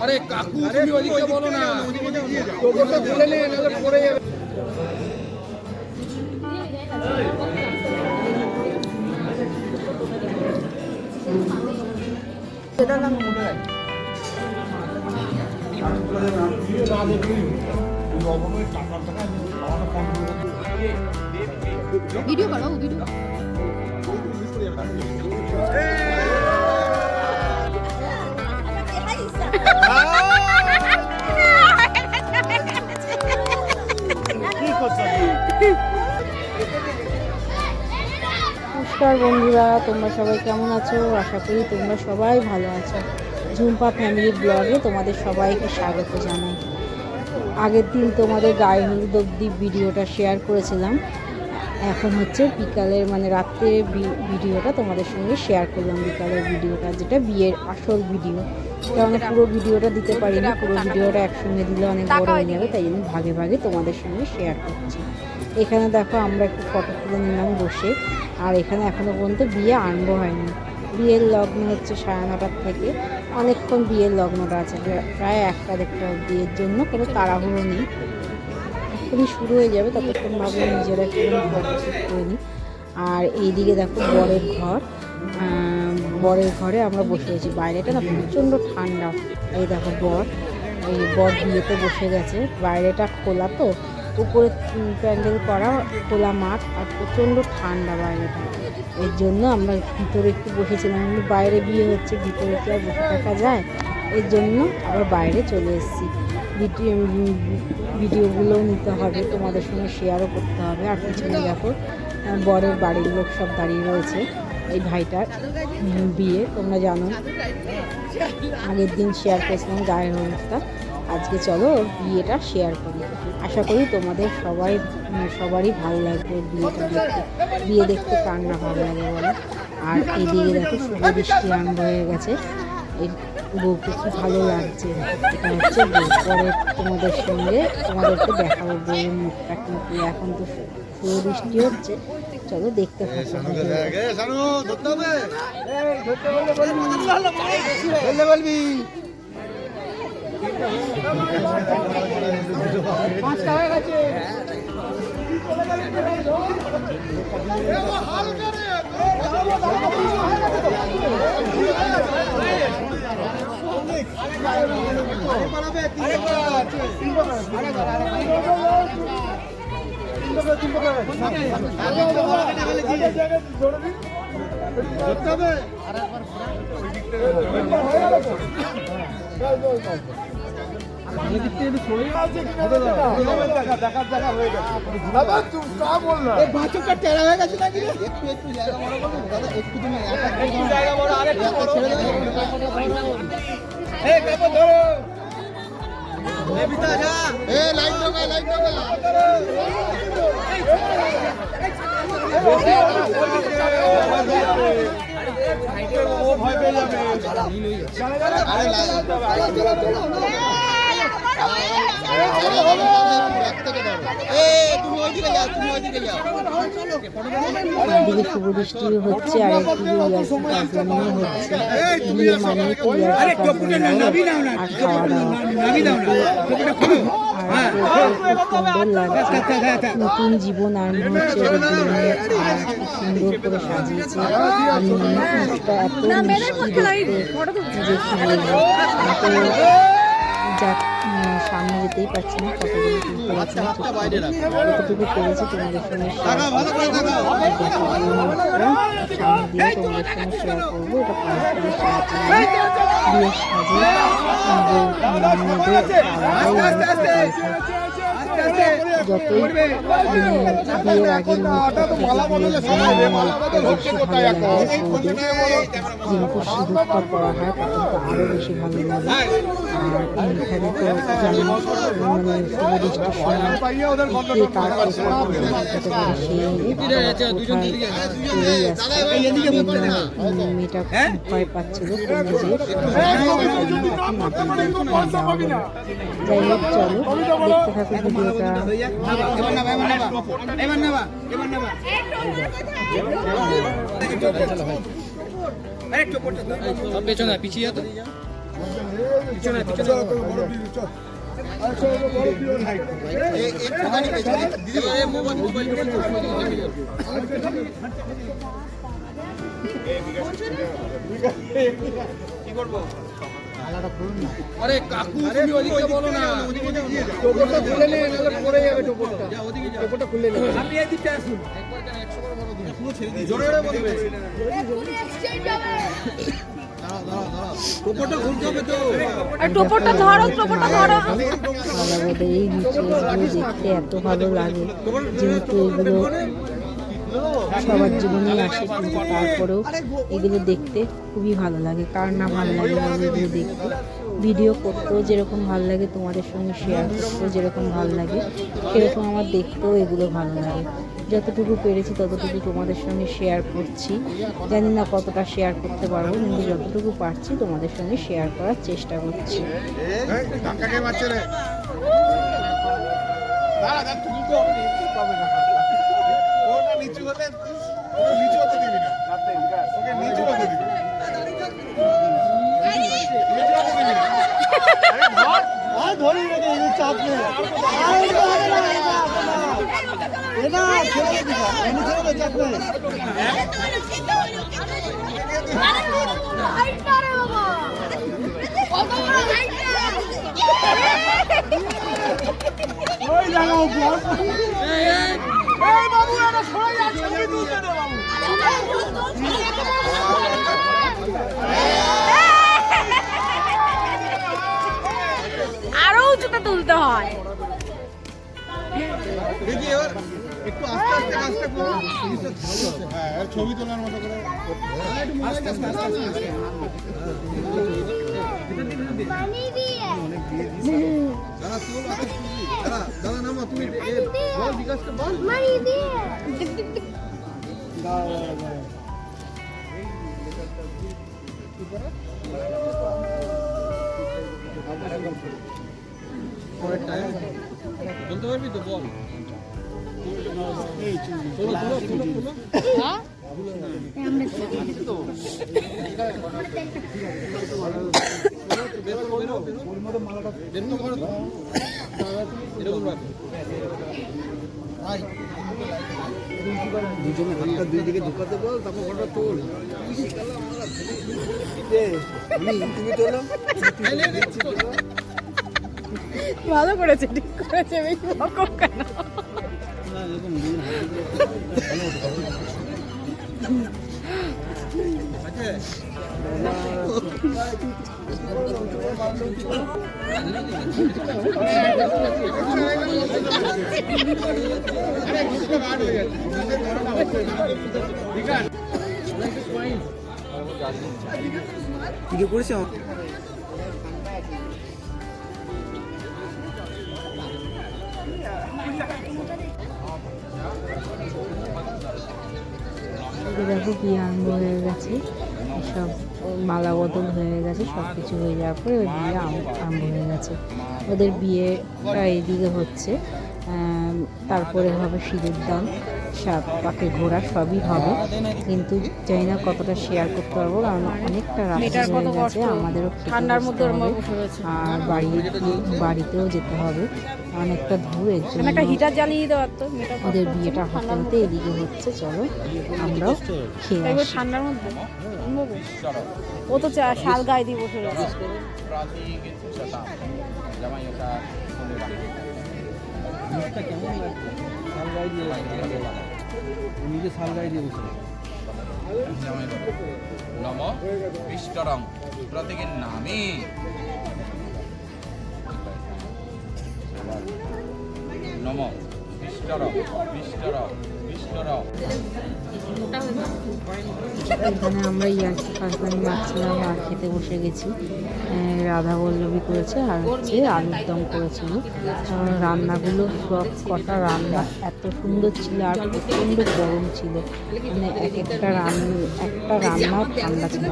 আরে কাকু তুমি ওদিকে বলো না, টোটোটা তুলে নিয়ে নালে পড়ে যাবে। ভিডিও করো ভিডিও। নমস্কার বন্ধুরা, তোমরা সবাই কেমন আছো? আশা করি তোমরা সবাই ভালো আছো। ঝুম্পা ফ্যামিলি ব্লগে তোমাদের সবাইকে স্বাগত জানাই। আগের দিন তোমাদের গায়ে হলুদ অবধি ভিডিওটা শেয়ার করেছিলাম। এখন হচ্ছে বিকালের মানে রাত্রের ভিডিওটা তোমাদের সঙ্গে শেয়ার করলাম। বিকালের ভিডিওটা যেটা বিয়ের আসল ভিডিও, কারণ পুরো ভিডিওটা দিতে পারিনি। পুরো ভিডিওটা একসঙ্গে দিলে অনেক বড় হয়ে যাবে, তাই জন্য ভাগে ভাগে তোমাদের সঙ্গে শেয়ার করছি। এখানে দেখো আমরা একটু ফটো তুলে নিলাম বসে। আর এখানে এখনও পর্যন্ত বিয়ে আরম্ভ হয়নি। বিয়ের লগ্ন হচ্ছে 9:30 থেকে, অনেকক্ষণ বিয়ের লগ্নটা আছে, প্রায় 1টা বিয়ের জন্য কোনো তাড়াহুড়ো নেই। এখনই শুরু হয়ে যাবে, ততক্ষণ ভাবলাম নিজেরা একটু ফটোশ্যুট করে নিই। আর এইদিকে দেখো বরের ঘরে আমরা বসে আছি। বাইরেটা না প্রচণ্ড ঠান্ডা। এই দেখো বর বিয়েতে বসে গেছে। বাইরেটা খোলা, তো উপরে প্যান্ডেল করা, খোলা মাঠ, আর প্রচণ্ড ঠান্ডা বাইরেটা। এর জন্য আমরা ভিতরে একটু বসেছিলাম। বাইরে বিয়ে হচ্ছে, ভিতরে কি আর বসে থাকা যায়? এর জন্য আবার বাইরে চলে এসেছি। ভিডিওগুলোও নিতে হবে, তোমাদের সঙ্গে শেয়ারও করতে হবে। আর পিছনে দেখো বরের বাড়ির লোক সব দাঁড়িয়ে রয়েছে। এই ভাইটার বিয়ে, তোমরা জানো আগের দিন শেয়ার করেছিলাম গায়ের হলুদটা। আজকে চলো ওর বিয়েটা শেয়ার করি। আশা করি তোমাদের সবারই ভালো লাগবে বিয়েটা দেখতে। বিয়ে দেখতে কার না ভালো লাগে বলো? আর এদিকে দেখো শুভ দৃষ্টি আরম্ভ হয়ে গেছে। এই বউকে খুব ভালো লাগছে। এটা হচ্ছে বউ। পরে তোমাদেরকে দেখাবো বউয়ের মুখটা কিন্তু। এখন তো শুভ দৃষ্টি হচ্ছে, চলো দেখতে থাকো। একদিকে শুভ দৃষ্টি হচ্ছে, আর একদিকে হচ্ছে বিয়ে মানে আর খাওয়া দাওয়া। সুন্দর লাগছে, নতুন জীবন আরম্ভ হচ্ছে। সুন্দর করে সাজিয়েছে। এত মিষ্টি দেখতে যে কি বলবো। যাক, সামনে যেতেই পারছি না, ফটোগুলো তুলতে পারছি না। যতটুকু পেরেছি তোমাদের সঙ্গে শেয়ার সামনে দিয়ে তোমাদের সঙ্গে শেয়ার করবো। এটা পাঁচগুলো শেয়ার করবো। বিয়ের সাজে মেয়েদের আলাদাই যতই বিয়ের আগের মুখটা বিয়ের বেশি ভালো লাগে। যেহেতু সিঁদুরটা পরা হয় তখন তো আরও বেশি ভালো লাগে। আর এখানে তো জানি মানে শুভ দৃষ্টির সময় কে কার যাতে করে মেয়েটা ভয় পাচ্ছিল কোনো যে যাই হোক, চলো দেখতে থাকো ভিডিওটা। পেছনে পিছিয়ে পিছনে পিছনে বড় ভিডিও চল আচ্ছা বড় ভিডিও একটুখানি পেছনে দিদি ভাই মোবাইল কি করব আলাদা করুন না আরে কাকু তুমি ওদিকে বলো না টোপরটা খুলে নে নালে পড়ে যাবে টোপরটা যা ওদিকে যা টোপরটা খুলে নে আপনি এই দিকটা আসুন একবার কেন 100 বার বলো দিন পুরো ছেড়ে দিই জোরে জোরে বলবে পুরো এক্সচেঞ্জ হবে দাঁড়া টোপরটা খুলতে হবে তো আর টোপরটা ধরো এই বিচগুলো দেখতে এত ভালো লাগে যেহেতু এগুলো সবার জীবনেই আসে, কিন্তু তারপরেও এগুলো দেখতে খুবই ভালো লাগে। কার না ভালো লাগে এগুলো দেখতে, ভিডিও করতেও যেরকম ভালো লাগে, তোমাদের সঙ্গে শেয়ার করতেও যেরকম ভালো লাগে, সেরকম আমার দেখতেও এগুলো ভালো লাগে। যতটুকু পেরেছি ততটুকু তোমাদের সঙ্গে শেয়ার করছি। জানি না কতটা শেয়ার করতে পারবো, কিন্তু যতটুকু পারছি তোমাদের সঙ্গে শেয়ার করার চেষ্টা করছি। নিচু হতে দিবি না, ওকে নিচু হতে দিবি ধরি রেখে চাপ নেই চাপ নেই আরো উঁচুতে তুলতে হয়। দেখি এবার একটু আস্তে আস্তে কাজটা করো, হ্যাঁ ছবি তোলার মতো করে আস্তে আস্তে আস্তে আস্তে দাদা নামা তুমি বল বিকাশকে বল বলতে পারবি তো বল দুজনে হাতটা দুই দিকে ঢুকাতে বল, তারপর ঘরটা তোল। তুমি তোলো, ভালো করেছে, ঠিক করেছে, বেশি বকব কেন? ভিডিও করেছি দেখো বিয়ে আরম্ভ হয়ে গেছে, সব মালা বদল হয়ে গেছে, সব কিছু হয়ে যাওয়ার পরে ওই বিয়ে আরম্ভ হয়ে গেছে। ওদের বিয়েটা এইদিকে হচ্ছে, তারপরে হবে সিঁদুর দান, সাত পাকে ঘোরা, সবই হবে, কিন্তু জানি না কতটা শেয়ার করতে পারবো, কারণ অনেকটা রাত হয়ে গেছে, আমাদেরও ঠান্ডার মধ্যে আর বাড়িতেও যেতে হবে, অনেকটা দূর, হিটার জ্বালিয়ে দেওয়ার তো। ওদের বিয়েটা হতে হতে এদিকে হচ্ছে, চলো আমরাও খেয়ে আসি। ঠান্ডার মধ্যে ও তো শাল গায়ে দিয়ে বসে রয়েছে। নিজে শাল গায়ে দিয়ে বসে নম বিষ্টরং প্রতীকের নামে নম বিষ্টরং বিষ্টরং বিষ্টরং। এখানে আমরা ইয়ার্কি ফাঁসদানি মারছিলাম আর খেতে বসে গেছি। রাধা বল্লভী করেছে আর হচ্ছে আলুর দম করেছিল। রান্নাগুলো সব কটা রান্না এত সুন্দর ছিল আর প্রচণ্ড গরম ছিল, মানে একটা রান্না ঠান্ডা ছিল,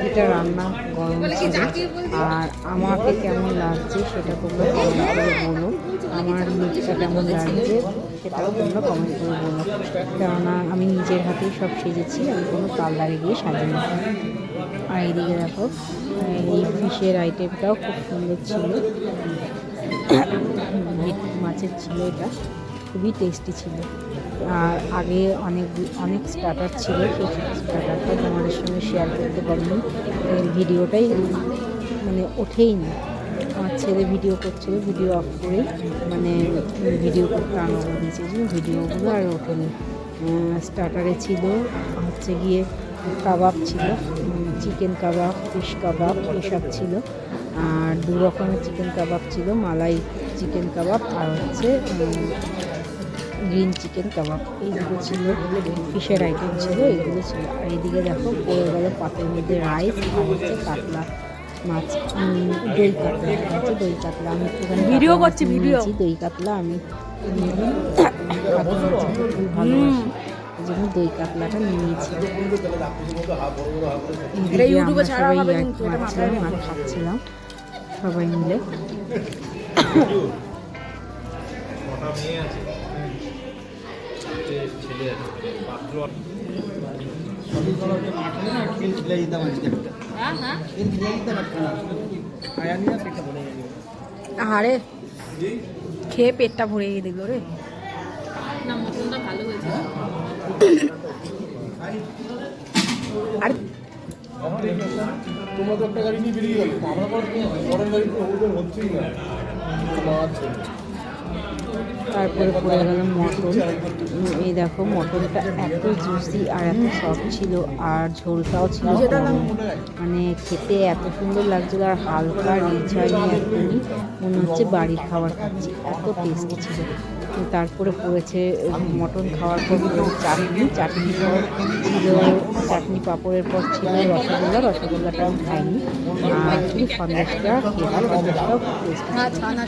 এটা রান্না গরম ছিল। আর আমাকে কেমন লাগছে সেটা তোমরা কমেন্ট করে বলো, আমার লুকটা কেমন লাগছে সেটাও তোমরা কমেন্ট করে বলো, কেননা আমি নিজের হাতেই সব সেজেছি, আমি কোনো পার্লারে গিয়ে সাজিনি। আর এইদিকে দেখো এই ফিশের আইটেমটাও খুব সুন্দর ছিল, ভেটকি মাছের ছিল, এটা খুবই টেস্টি ছিল। আর আগে অনেক স্টার্টার ছিল, সেই স্টার্টারটা তোমাদের সঙ্গে শেয়ার করতে পারিনি, ভিডিওটাই মানে ওঠেই না। আমার ছেলে ভিডিও করছিল, ভিডিও অফ করে মানে ভিডিও করতে আনন্দ দিয়েছে, ভিডিওগুলো আর ওঠেনি। স্টার্টারে ছিল হচ্ছে গিয়ে কাবাব ছিল, চিকেন কাবাব, ফিশ কাবাব এসব ছিল। আর 2 রকমের চিকেন কাবাব ছিল, মালাই চিকেন কাবাব আর হচ্ছে গ্রিন চিকেন কাবাব, এইগুলো ছিল। ফিশের আইটেম ছিল, এইগুলো ছিল। আর এইদিকে দেখো পড়ে গেল পাতের মধ্যে রাইস আর হচ্ছে কাতলা মাছ, দই কাতলা হচ্ছে, দই কাতলা আমি একটুখানি ভিডিও করছি, দই কাতলা আমি খুব ভালোবাসি, এই জন্য দই কাতলাটা নিয়েছি। সবাই আর খাচ্ছিলাম সবাই মিলে। আরে খেয়ে পেটটা ভরে গিয়ে দেখলো রে না, মটনটা ভালো হয়েছে। আর তোমরা তো একটা গাড়ি নিয়ে বেরিয়ে গেল, আমরা পরের গাড়ি হচ্ছেই না। তারপরে পড়ে গেল মটন। এই দেখো মটনটা এত জুসি আর এত সফট ছিল, আর ঝোলটাও ছিল মানে খেতে এত সুন্দর লাগছিল, আর হালকা রিচ হয়নি, একদমই মনে হচ্ছে বাড়ির খাবার খাচ্ছি, এত টেস্টি ছিল। তারপরে পড়েছে মটন খাওয়ার পর চাটনি পর ছিল, চাটনি পাঁপড়ের পর ছিল রসগোল্লাটা আমি খাইনি, আর শুধু সন্দেশটা খেলাম, সন্দেশটাও খুব টেস্টি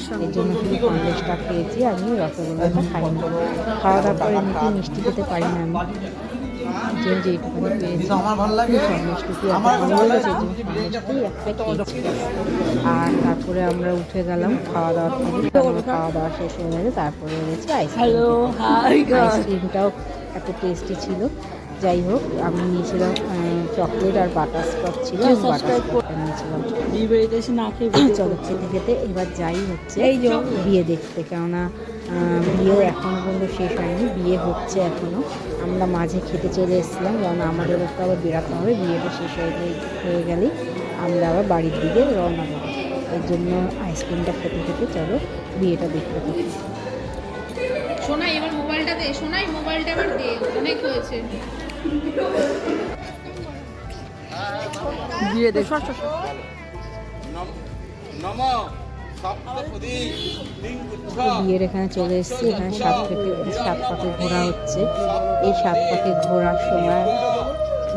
ছিল, এই জন্য শুধু সন্দেশটা খেয়েছি, আমি রসগোল্লাটা খাইনি। খাওয়া দাওয়ার পর এমনিতে মিষ্টি খেতে পারি না আমি, যেটুকুনি পেয়েছি সন্দেশটুকু এত ভালো লেগেছে, সন্দেশটাই একটা খেয়েছি। আর তারপরে আমরা উঠে গেলাম খাওয়া দাওয়ার থেকে, খাওয়া দাওয়া শেষ হয়ে গেছে, তারপরে রয়েছে আইসক্রিমটাও এত টেস্টি ছিল। যাই হোক, আমি নিয়েছিলাম চকলেট আর বাটারস্কচ ছিল, বাটারস্কচটা নিয়েছিলাম। চলো খেতে খেতে এবার যাই হচ্ছে এই যে বিয়ে দেখতে, কেননা বিয়েও এখনও পর্যন্ত শেষ হয়নি, বিয়ে হচ্ছে এখনও। আমরা মাঝে খেতে চলে এসেছিলাম, কারণ আমাদেরও তো আবার বেরাতে হবে, বিয়েটা শেষ হয়ে গেলেই আমরা আবার বাড়ির দিকে রওনা দেবো। এর জন্য আইসক্রিমটা খেতে খেতে চলো বিয়েটা দেখতে থাকি। সোনাই এবার মোবাইলটা দে, সোনাই মোবাইলটা এবার দে, অনেক হয়েছে। বিয়ে দেখ বিয়ের এখানে চলে এসেছি, এখানে 7 পাকে ঘোরা হচ্ছে। এই 7 পাকে ঘোরার সময়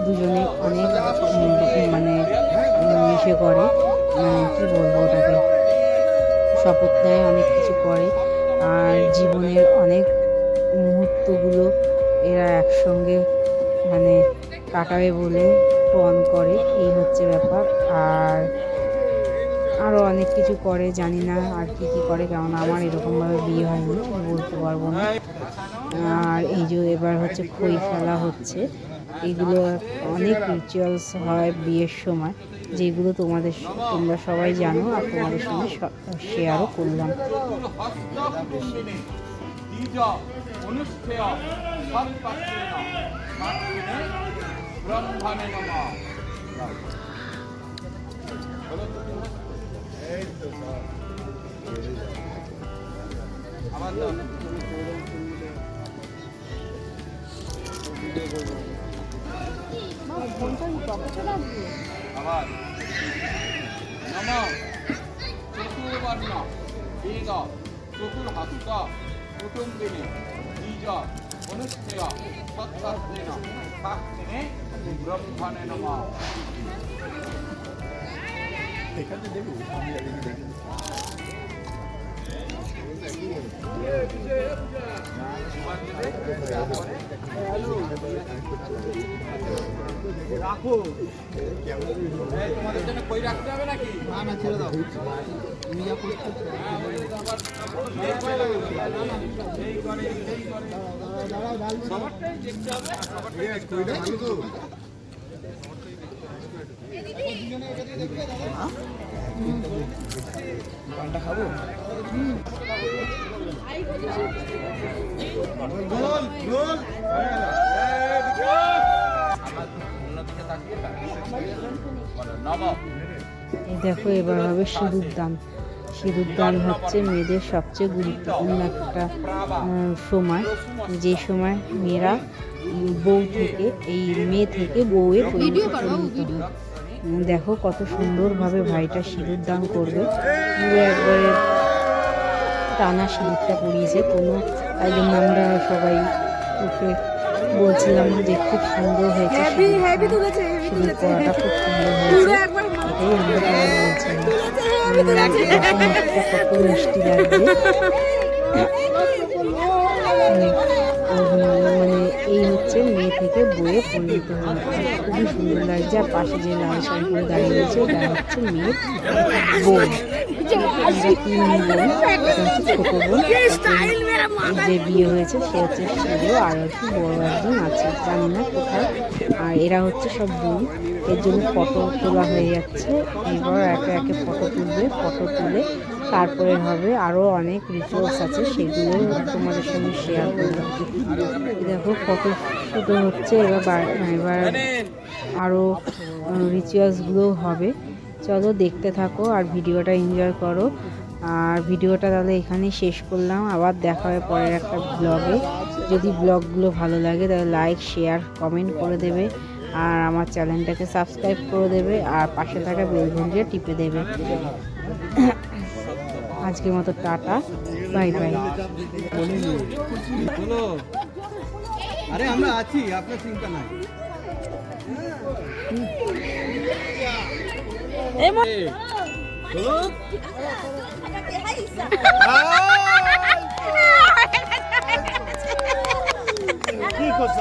দুজনে অনেক মানে ইসে করে, কী বলবো ওটাকে, শপথ নেয়, অনেক কিছু করে, আর জীবনের অনেক মুহূর্তগুলো এরা একসঙ্গে মানে কাটাবে বলে পণ করে, এই হচ্ছে ব্যাপার। আর আরও অনেক কিছু করে, জানি না আর কি করে, কারণ আমার এরকমভাবে বিয়ে হয়নি, বলতে পারবো না। আর এই যে এবার হচ্ছে খই ফেলা হচ্ছে, এইগুলো অনেক রিচুয়ালস হয় বিয়ের সময়, যেগুলো তোমরা সবাই জানো, আর তোমাদের সঙ্গে শেয়ারও করলাম। আবার নম চতুর্বর্ণ বেদ চতুর্হস্ত কুটুম্বিনী দ্বিজ অনুষ্ঠেয় সৎশাস্ত্রেণ শাস্ত্রেণে ব্রহ্মণে নমঃ। এখানে দেবো রাখো, তোমাদের জন্য কই রাখতে হবে নাকি? না ছেড়ে দাও, তুমি যা করছো সবারটাই দেখতে হবে, সবারটাই দেখতে হবে। পানটা খাবো? এই দেখো এবার হবে সিঁদুর দান। সিঁদুর দান হচ্ছে মেয়েদের সবচেয়ে গুরুত্বপূর্ণ একটা সময়, যে সময় মেয়েরা বউ থেকে, এই মেয়ে থেকে বউয়ে পরিণত হয়। দেখো কত সুন্দরভাবে ভাইটা সিঁদুর দান করবে, পুরো একবারে টানা সিঁদুরটা পরিয়েছে কোনো, তাই জন্য আমরা সবাই ওকে বলছিলাম যে খুব সুন্দর হয়েছে, সিঁদুর পরাটা খুব সুন্দর হয়েছে, এটাই আমরা সবাই বলছিলাম। কত মিষ্টি লাগছে, মানে এই হচ্ছে মেয়ে থেকে বইয়ে পরিণত হয়েছে, খুবই সুন্দর লাগছে। আর পাশে যে লাল শাড়ি পরে দাঁড়িয়ে রয়েছে ওটা হচ্ছে মেয়ের বোন, আমরা 3 বোন, এটা হচ্ছে ছোট বোন, যে বিয়ে হয়েছে সে হচ্ছে শিরো, আর একটু বড় একজন আছে জানি না কোথায়। আর এরা হচ্ছে সব বোন, এর জন্য ফটো তোলা হয়ে যাচ্ছে। এবার একে একে ফটো তুলবে, ফটো তুলে তারপরে হবে আরও অনেক রিচুয়ালস আছে, সেগুলো তোমাদের সঙ্গে শেয়ার করবো। দেখো ফটো শুট হচ্ছে, এবার আরও রিচুয়ালসগুলো হবে। চলো দেখতে থাকো আর ভিডিওটা এনজয় করো। আর ভিডিওটা তাহলে এখানেই শেষ করলাম, আবার দেখা হবে পরের একটা ব্লগে। যদি ব্লগগুলো ভালো লাগে তাহলে লাইক, শেয়ার, কমেন্ট করে দেবে, আর আমার চ্যানেলটাকে সাবস্ক্রাইব করে দেবে, আর পাশে থাকা বেল ঘন্টিটা টিপে দেবে। আজকের মতো টাটা, বাই বাই। আরে আমরা আছি, আপনার চিন্তা নাই। কি করছ?